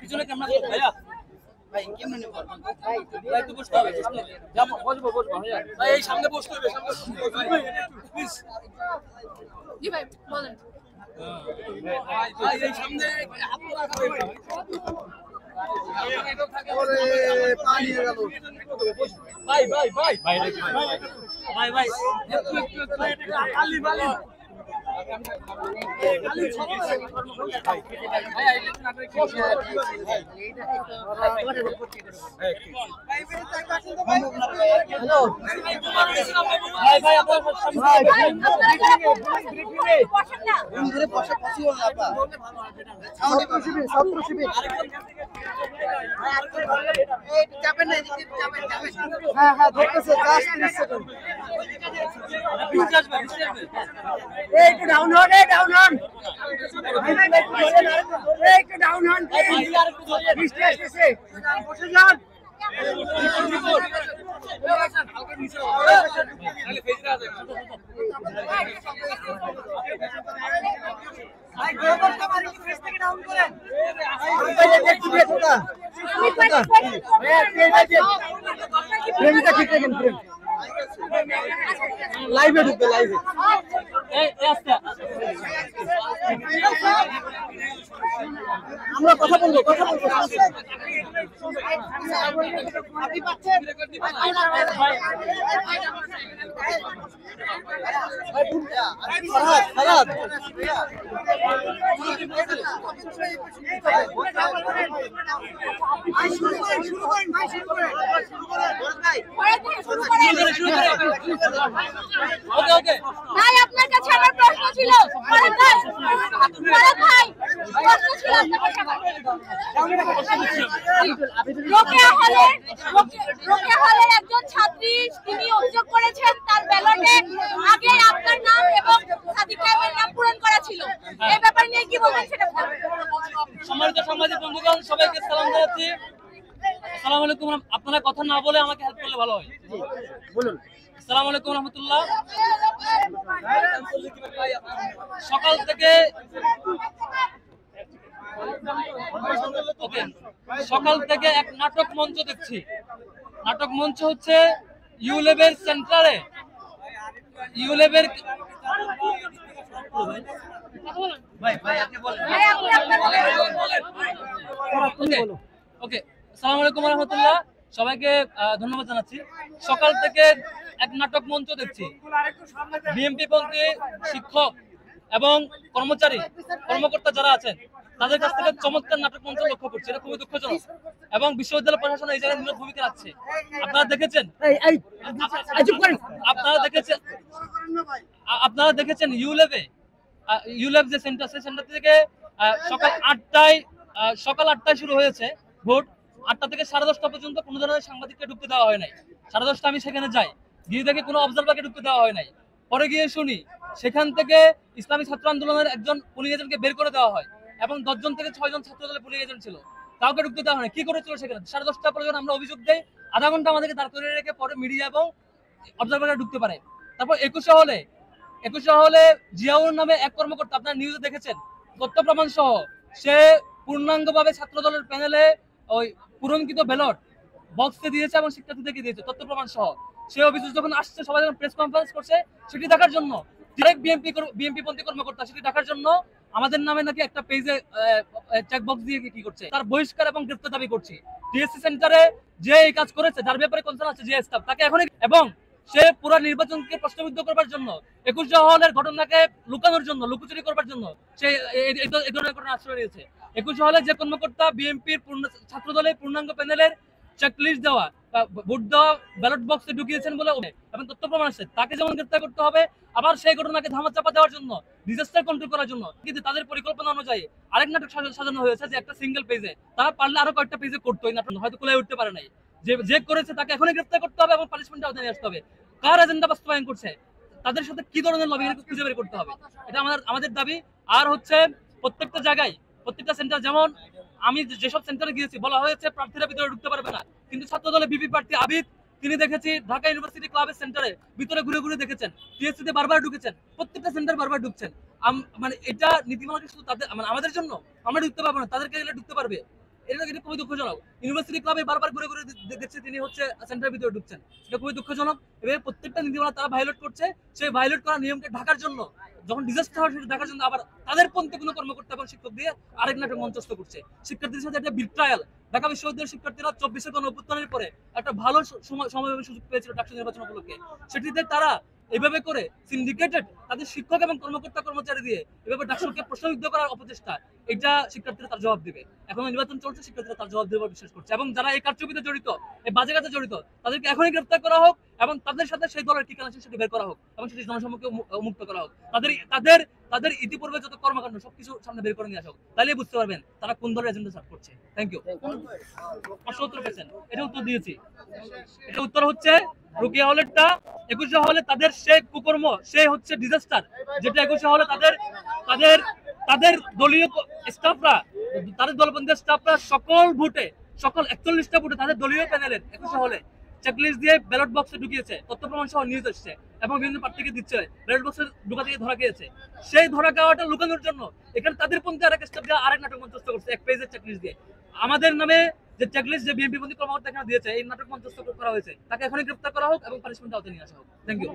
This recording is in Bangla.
পিছনে ক্যামেরা ভাইয়া ভাই কেমনে নেব ভাই একটু বসতে হবে বসবো ভাইয়া ভাই এই সামনে বসতে হবে প্লিজ জি ভাই বলেন ভাই এই সামনে হাত রাখা ওরে পানি হয়ে গেল ভাই ভাই ভাই ভাই ভাই ভাই একটু খালি বালি ডাউন হন ডাউন হন একটু ডাউন হন বৃষ্টি আসতেছে বসে যান লাইভে ঢুকবে লাইভে আমরা কথা বলবো আপনি পাচ্ছেন ভাই আপনার কাছে আমার প্রশ্ন ছিল রোকেয়া হলের একজন ছাত্রী তিনি অভিযোগ করেছেন তার ব্যালটে আগে আপনার নাম এবং সাদিক কায়েমের নাম পূরণ করা ছিল। এই ব্যাপার নিয়ে কি বলবেন সেটা বলুন। সম্মানিত সাংবাদিক বন্ধুগণ, সবাইকে সালাম জানাচ্ছি। আসসালামু আলাইকুম। আপনারা কথা না বলে আমাকে হেল্প করলে ভালো হয়। বলুন। আসসালামু আলাইকুম রাহমাতুল্লাহ। সকাল থেকে এক নাটক মঞ্চ দেখছি। নাটক মঞ্চ হচ্ছে ইউলেবের সেন্টারে ইউলেবের ওকে। আসসালামু আলাইকুম রাহমাতুল্লাহ। সবাইকে ধন্যবাদ জানাচ্ছি। সকাল থেকে এক নাটক মঞ্চ দেখছি। বিএমপি পন্থী শিক্ষক এবং কর্মকর্তা যারা আছেন তাদের কাছ থেকে চমৎকার নাটক মঞ্চ লক্ষ্য করছে। এটা খুবই দুঃখজনক এবং বিশ্ববিদ্যালয় প্রশাসন এই জায়গায় নীরব ভূমিকা রাখছে। আপনারা দেখেছেন ইউলেব যে সেন্টার, সেই সেন্টার থেকে সকাল 8টায় শুরু হয়েছে ভোট। 8টা থেকে 10:30 পর্যন্ত কোনো ধরনের সাংবাদিককে ঢুকতে দেওয়া হয় নাই। 10:30 আমি সেখানে যাই, গিয়ে দেখে কোনো অবজারভারকে ঢুকতে দেওয়া হয় নাই। পরে গিয়ে শুনি সেখান থেকে ইসলামী ছাত্র আন্দোলনের একজন পুলিশ এজেন্টকে বের করে দেওয়া হয় এবং 10 জন থেকে 6 জন ছাত্র দলের পুলিশ এজেন্ট ছিল, কাউকে ঢুকতে দেওয়া হয়। কি করেছিল সেখানে? 10:30 পর্যন্ত আমরা অভিযোগ দেই, আধা ঘন্টা আমাদেরকে দাঁড় করে রেখে পরে মিডিয়া এবং অবজারভাররা ঢুকতে পারে। তারপর 21 হলে জিয়াউর নামে এক কর্মকর্তা, আপনারা নিউজে দেখেছেন, তথ্য প্রমাণ সহ সে পূর্ণাঙ্গভাবে ছাত্র দলের প্যানেলে ওই পূরণকৃত ব্যালট বক্সে দিয়েছে এবং শিক্ষার্থীদেরকে দিয়েছে তথ্য প্রমাণ সহ। সে অভিযোগ যখন আসছে, সবাই যখন প্রেস কনফারেন্স করছে সেটি দেখার জন্য, ডিরেক্ট বিএমপি পন্থী কর্মকর্তা সেটি দেখার জন্য আমাদের নামে নাকি একটা পেজে চেকবক্স দিয়ে কি করছে, তার বহিষ্কার এবং গ্রেফতার দাবি করছি। টিএসসি সেন্টারে যে এই কাজ করেছে, যার ব্যাপারে কনসার্ন আছে যে স্টাফ, তাকে এখন এবং সে পুরো নির্বাচনকে প্রশ্নবিদ্ধ করবার জন্য, 21 হলের ঘটনাকে লুকানোর জন্য, লুকোচুরি করবার জন্য সে এই ধরনের ঘটনা আশ্রয় নিয়েছে। 21 হলে যে কর্মকর্তা বিএনপির ছাত্র দলের পূর্ণাঙ্গ প্যানেলের চেকলিস্ট দেওয়া, ভোট দেওয়া, ব্যালট বক্সে ঢুকিয়েছেন বলে এবং তথ্য প্রমাণ আছে, তাকে যেমন গ্রেফতার করতে হবে, আবার সেই ঘটনাকে ধামাচাপা দেওয়ার জন্য, ডিজাস্টার কন্ট্রোল করার জন্য কিন্তু তাদের পরিকল্পনা অনুযায়ী আরেক নাটক সাজানো হয়েছে যে একটা সিঙ্গেল পেজে, তারা পারলে আরো কয়েকটা পেজে করতো, এই নাটক হয়তো কোলায় উঠতে পারে নাই। যে করেছে তাকে এখনই গ্রেফতার করতে হবে এবং পানিশমেন্ট আওতায় নিয়ে আসতে হবে। কার এজেন্ডা বাস্তবায়ন করছে, তাদের সাথে কি ধরনের লবিং খুঁজে বের করতে হবে, এটা আমাদের দাবি। আর হচ্ছে প্রত্যেকটা জায়গায়, প্রত্যেকটা সেন্টার, যেমন আমি যেসব সেন্টারে গিয়েছি বলা হয়েছে প্রার্থীরা ভিতরে ঢুকতে পারবে না, কিন্তু ছাত্র দলের বিপি প্রার্থী আবিদ তিনি দেখেছি ঢাকা ইউনিভার্সিটি ক্লাবের সেন্টারে ভিতরে ঘুরে ঘুরে দেখেছেন, টিএসসি তে বারবার ঢুকেছেন, প্রত্যেকটা সেন্টার বারবার ঢুকছেন। মানে এটা নীতিমালা শুধু তাদের মানে আমাদের জন্য, আমরা ঢুকতে পারবো না, তাদেরকে এগুলো ঢুকতে পারবে। এটা খুবই দুঃখজনক। ইউনিভার্সিটি ক্লাবে বারবার ঘুরে ঘুরে দেখছে তিনি হচ্ছে সেন্টারের ভিতরে ঢুকছেন, এটা খুবই দুঃখজনক। এভাবে প্রত্যেকটা নীতিমালা তারা ভায়োলেট করছে। সেই ভায়োলেট করা নিয়মকে ঢাকার জন্য, যখন ডিজাস্টার হয় সেটা দেখার জন্য আবার তাদের পন্থে কোনো কর্মকর্তা এবং শিক্ষক দিয়ে আরেক নাটক মঞ্চস্থ করছে। শিক্ষার্থীদের সাথে একটা বিট্রায়াল। ঢাকা বিশ্ববিদ্যালয়ের শিক্ষার্থীরা 24 গণঅভ্যুত্থানের পরে একটা ভালো সময় সুযোগ পেয়েছিল ডাকসু নির্বাচন উপলক্ষে, সেটিতে তারা এভাবে করে সিন্ডিকেটেড তাদের শিক্ষক এবং কর্মকর্তা কর্মচারী দিয়ে এভাবে ডাকসুকে প্রশ্নবিদ্ধ করার অপচেষ্টা, এটা শিক্ষার্থীরা তার জবাব দিবে। এখন নির্বাচন চলছে, শিক্ষার্থীরা তার জবাব দেবে বিশ্বাস করছে। এবং যারা এই কারচুপিতে জড়িত, এই বাজে কাজে জড়িত, তাদেরকে এখনই গ্রেফতার করা হোক এবং তাদের সাথে সেই দলের ঠিকানা আছে সেটি বের করা হোক এবং সেটি জনসম্মুখে মুক্ত করা হোক। তাদের ইতিপূর্বে যত কর্মকাণ্ড সবকিছু সামনে বের করে নিয়ে আসা হোক, তাহলে বুঝতে পারবেন তারা কোন দলের এজেন্ডা সার্ভ করছে। Thank you. প্রশ্ন উত্তর পেয়েছেন, এটা উত্তর দিয়েছি। এটা উত্তর হচ্ছে রুকিয়া হলেরটা 21 হলে তাদের সে কুকর্ম, সে হচ্ছে ডিজাস্টার, যেটা 21 হলে তাদের দলীয় স্টাফরা, তাদের দলবন্ধী স্টাফরা সকল 41টা ভোটে তাদের দলীয় প্যানেলের 21 হলে চেকলিস্ট দিয়ে ব্যালট বক্সে ঢুকিয়েছে, তথ্য প্রমাণ সহ নিউজ এসেছে এবং বিভিন্ন প্রার্থীকে দিচ্ছে, ব্যালট বক্সে ঢুকা দিয়ে ধরা গিয়েছে। সেই ধরা খাওয়াটা লুকানোর জন্য এখানে তাদের পন্থী আরেক স্টাফ দিয়ে আরেক নাটক মঞ্চস্থ করছে, এক পেজের চেকলিস্ট দিয়ে। আমাদের নামে যে চেকলিস্ট যে বিএনপি পন্থী কর্মকর্তা এখানে দিয়েছে, এই নাটক মঞ্চস্থ করা হয়েছে, তাকে এখনই গ্রেফতার করা হোক এবং পানিশমেন্ট আওতায় নিয়ে আসা হোক। Thank you.